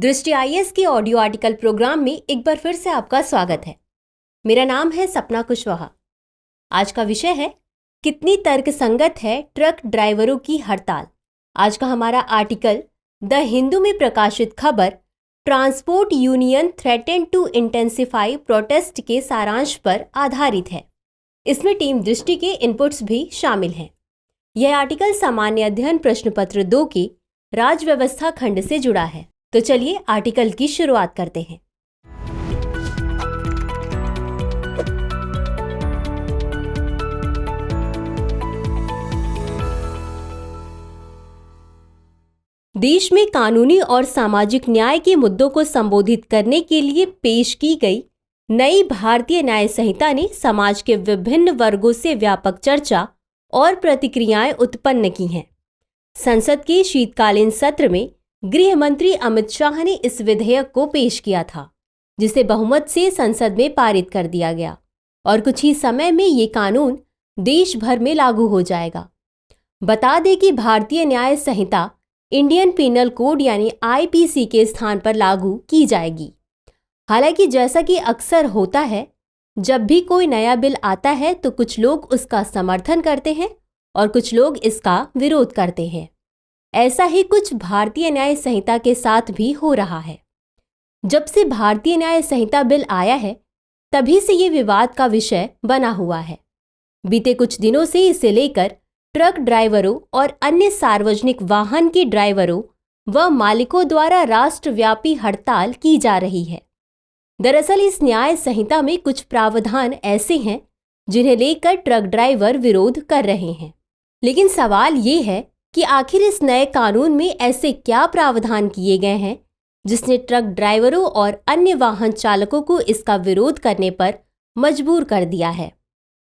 दृष्टि आईएएस के audio article programme में एक बार फिर से आपका स्वागत है। मेरा नाम है सपना कुशवाहा। आज का विषय है कितनी तर्कसंगत है ट्रक ड्राइवरों की हड़ताल। आज का हमारा आर्टिकल द हिंदू में प्रकाशित खबर transport union threaten to intensify protest के सारांश पर आधारित है। इसमें टीम दृष्टि के इनपुट्स भी शामिल हैं। यह आर्टिकल सामान्य अध्ययन प्रश्न पत्र 2 के राज्य व्यवस्था खंड से जुड़ा है। तो चलिए आर्टिकल की शुरुआत करते हैं। देश में कानूनी और सामाजिक न्याय के मुद्दों को संबोधित करने के लिए पेश की गई नई भारतीय न्याय संहिता ने समाज के विभिन्न वर्गों से व्यापक चर्चा और प्रतिक्रियाएं उत्पन्न की हैं। संसद के शीतकालीन सत्र में गृह मंत्री अमित शाह ने इस विधेयक को पेश किया था, जिसे बहुमत से संसद में पारित कर दिया गया और कुछ ही समय में ये कानून देश भर में लागू हो जाएगा। बता दें कि भारतीय न्याय संहिता इंडियन पीनल कोड यानी आईपीसी के स्थान पर लागू की जाएगी। हालांकि जैसा कि अक्सर होता है, जब भी कोई नया बिल आता है तो कुछ लोग उसका समर्थन करते हैं और कुछ लोग इसका विरोध करते हैं। ऐसा ही कुछ भारतीय न्याय संहिता के साथ भी हो रहा है। जब से भारतीय न्याय संहिता बिल आया है, तभी से ये विवाद का विषय बना हुआ है। बीते कुछ दिनों से इसे लेकर ट्रक ड्राइवरों और अन्य सार्वजनिक वाहन के ड्राइवरों व मालिकों द्वारा राष्ट्रव्यापी हड़ताल की जा रही है। दरअसल इस न्याय संहिता में कुछ प्रावधान ऐसे हैं जिन्हें लेकर ट्रक ड्राइवर विरोध कर रहे हैं। लेकिन सवाल ये है कि आखिर इस नए कानून में ऐसे क्या प्रावधान किए गए हैं जिसने ट्रक ड्राइवरों और अन्य वाहन चालकों को इसका विरोध करने पर मजबूर कर दिया है।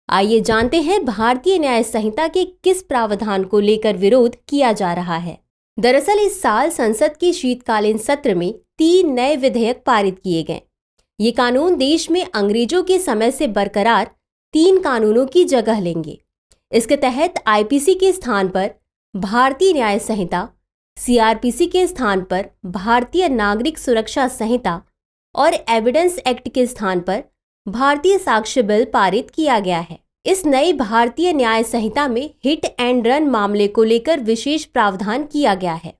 आइए जानते हैं भारतीय न्याय संहिता के किस प्रावधान को लेकर विरोध किया जा रहा है। दरअसल इस साल संसद के शीतकालीन सत्र में 3 नए विधेयक पारित किए गए। ये कानून देश में अंग्रेजों के समय से बरकरार 3 कानूनों की जगह लेंगे। इसके तहत आईपीसी के स्थान पर भारतीय न्याय संहिता, सीआरपीसी के स्थान पर भारतीय नागरिक सुरक्षा संहिता और एविडेंस एक्ट के स्थान पर भारतीय साक्ष्य बिल पारित किया गया है। इस नई भारतीय न्याय संहिता में हिट एंड रन मामले को लेकर विशेष प्रावधान किया गया है,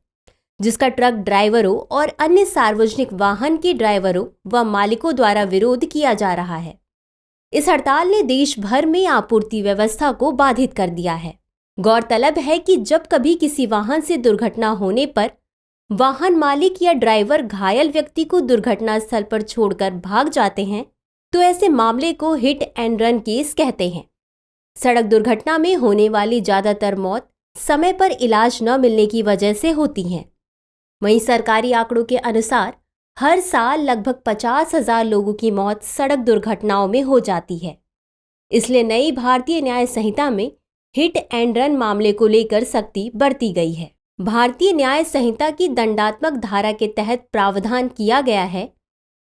जिसका ट्रक ड्राइवरों और अन्य सार्वजनिक वाहन के ड्राइवरों व मालिकों द्वारा विरोध किया जा रहा है। इस हड़ताल ने देश भर में आपूर्ति व्यवस्था को बाधित कर दिया है। गौरतलब है कि जब कभी किसी वाहन से दुर्घटना होने पर वाहन मालिक या ड्राइवर घायल व्यक्ति को दुर्घटना स्थल पर छोड़कर भाग जाते हैं, तो ऐसे मामले को हिट एंड रन केस कहते हैं। सड़क दुर्घटना में होने वाली ज्यादातर मौत समय पर इलाज न मिलने की वजह से होती हैं। वहीं सरकारी आंकड़ों के अनुसार हर साल लगभग 50,000 लोगों की मौत सड़क दुर्घटनाओं में हो जाती है। इसलिए नई भारतीय न्याय संहिता में हिट एंड रन मामले को लेकर सख्ती बरती गई है। भारतीय न्याय संहिता की दंडात्मक धारा के तहत प्रावधान किया गया है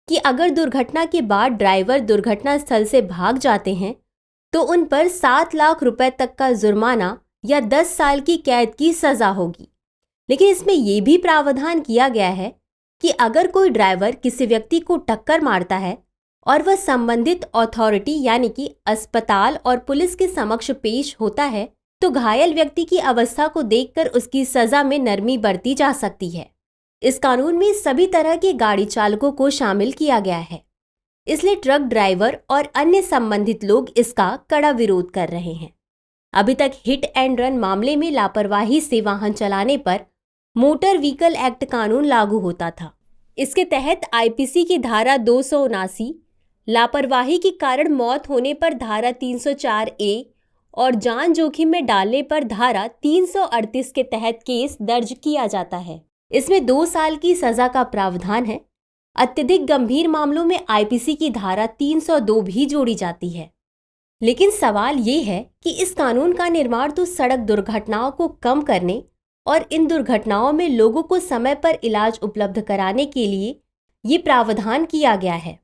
कि अगर दुर्घटना के बाद ड्राइवर दुर्घटना स्थल से भाग जाते हैं तो उन पर 7 लाख रुपए तक का जुर्माना या 10 साल की कैद की सजा होगी। लेकिन इसमें यह भी प्रावधान किया गया है कि अगर कोई ड्राइवर किसी व्यक्ति को टक्कर मारता है और वह संबंधित अथॉरिटी यानी कि अस्पताल और पुलिस के समक्ष पेश होता है, तो घायल व्यक्ति की अवस्था को देखकर उसकी सजा में नरमी बरती जा सकती है। इस कानून में सभी तरह के गाड़ी चालकों को शामिल किया गया है। इसलिए ट्रक ड्राइवर और अन्य संबंधित लोग इसका कड़ा विरोध कर रहे हैं। अभी तक हिट एंड रन मामले में लापरवाही से वाहन चलाने पर मोटर व्हीकल एक्ट कानून लागू होता था। इसके तहत आईपीसी की धारा 279, लापरवाही के कारण मौत होने पर धारा 304A और जान जोखिम में डालने पर धारा 338 के तहत केस दर्ज किया जाता है। इसमें 2 साल की सजा का प्रावधान है। अत्यधिक गंभीर मामलों में आईपीसी की धारा 302 भी जोड़ी जाती है। लेकिन सवाल ये है कि इस कानून का निर्माण तो सड़क दुर्घटनाओं को कम करने और इन दुर्घटनाओं में लोगों को समय पर इलाज उपलब्ध कराने के लिए ये प्रावधान किया गया है।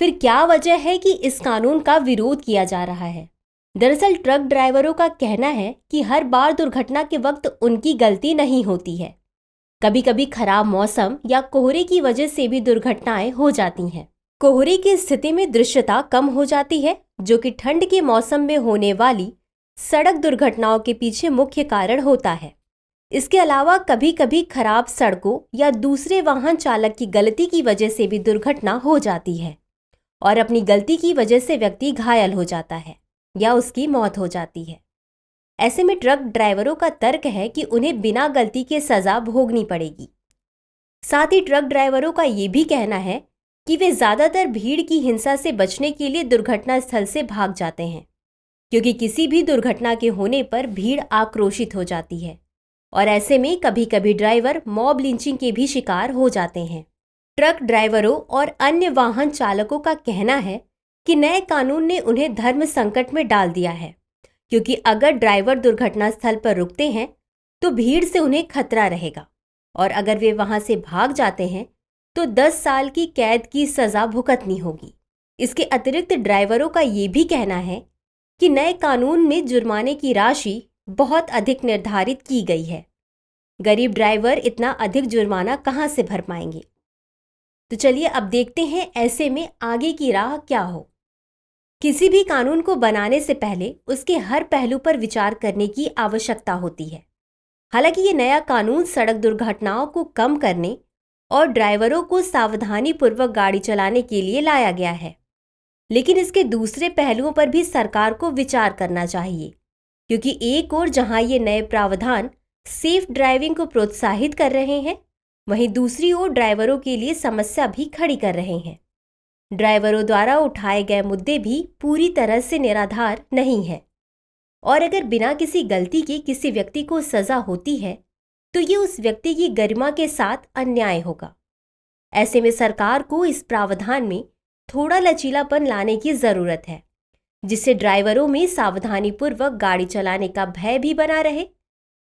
फिर क्या वजह है कि इस कानून का विरोध किया जा रहा है? दरअसल ट्रक ड्राइवरों का कहना है कि हर बार दुर्घटना के वक्त उनकी गलती नहीं होती है। कभी कभी खराब मौसम या कोहरे की वजह से भी दुर्घटनाएं हो जाती हैं। कोहरे की स्थिति में दृश्यता कम हो जाती है, जो कि ठंड के मौसम में होने वाली सड़क दुर्घटनाओं के पीछे मुख्य कारण होता है। इसके अलावा कभी कभी खराब सड़कों या दूसरे वाहन चालक की गलती की वजह से भी दुर्घटना हो जाती है और अपनी गलती की वजह से व्यक्ति घायल हो जाता है या उसकी मौत हो जाती है। ऐसे में ट्रक ड्राइवरों का तर्क है कि उन्हें बिना गलती के सजा भोगनी पड़ेगी। साथ ही ट्रक ड्राइवरों का ये भी कहना है कि वे ज्यादातर भीड़ की हिंसा से बचने के लिए दुर्घटना स्थल से भाग जाते हैं, क्योंकि किसी भी दुर्घटना के होने पर भीड़ आक्रोशित हो जाती है और ऐसे में कभी कभी ड्राइवर मॉब लिंचिंग के भी शिकार हो जाते हैं। ट्रक ड्राइवरों और अन्य वाहन चालकों का कहना है कि नए कानून ने उन्हें धर्म संकट में डाल दिया है, क्योंकि अगर ड्राइवर दुर्घटना स्थल पर रुकते हैं तो भीड़ से उन्हें खतरा रहेगा और अगर वे वहां से भाग जाते हैं तो 10 साल की कैद की सजा भुगतनी होगी। इसके अतिरिक्त ड्राइवरों का ये भी कहना है कि नए कानून में जुर्माने की राशि बहुत अधिक निर्धारित की गई है। गरीब ड्राइवर इतना अधिक जुर्माना कहां से भर पाएंगे? तो चलिए अब देखते हैं ऐसे में आगे की राह क्या हो। किसी भी कानून को बनाने से पहले उसके हर पहलू पर विचार करने की आवश्यकता होती है। हालांकि ये नया कानून सड़क दुर्घटनाओं को कम करने और ड्राइवरों को सावधानी पूर्वक गाड़ी चलाने के लिए लाया गया है, लेकिन इसके दूसरे पहलुओं पर भी सरकार को विचार करना चाहिए, क्योंकि एक ओर जहां ये नए प्रावधान सेफ ड्राइविंग को प्रोत्साहित कर रहे हैं, वहीं दूसरी ओर ड्राइवरों के लिए समस्या भी खड़ी कर रहे हैं। ड्राइवरों द्वारा उठाए गए मुद्दे भी पूरी तरह से निराधार नहीं है और अगर बिना किसी गलती के किसी व्यक्ति को सजा होती है तो ये उस व्यक्ति की गरिमा के साथ अन्याय होगा। ऐसे में सरकार को इस प्रावधान में थोड़ा लचीलापन लाने की जरूरत है, जिससे ड्राइवरों में सावधानीपूर्वक गाड़ी चलाने का भय भी बना रहे,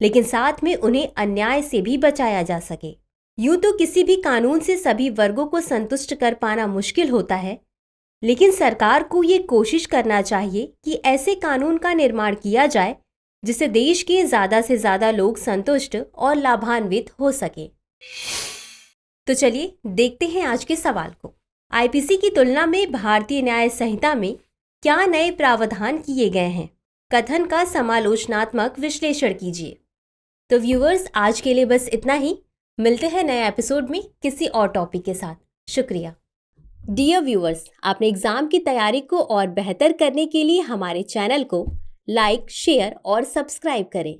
लेकिन साथ में उन्हें अन्याय से भी बचाया जा सके। यूं तो किसी भी कानून से सभी वर्गों को संतुष्ट कर पाना मुश्किल होता है, लेकिन सरकार को ये कोशिश करना चाहिए कि ऐसे कानून का निर्माण किया जाए जिससे देश के ज्यादा से ज्यादा लोग संतुष्ट और लाभान्वित हो सके। तो चलिए देखते हैं आज के सवाल को। आईपीसी की तुलना में भारतीय न्याय संहिता में क्या नए प्रावधान किए गए हैं? कथन का समालोचनात्मक विश्लेषण कीजिए। तो व्यूअर्स, आज के लिए बस इतना ही। मिलते हैं नए एपिसोड में किसी और टॉपिक के साथ। शुक्रिया। डियर व्यूअर्स, आपने एग्जाम की तैयारी को और बेहतर करने के लिए हमारे चैनल को लाइक, शेयर और सब्सक्राइब करें।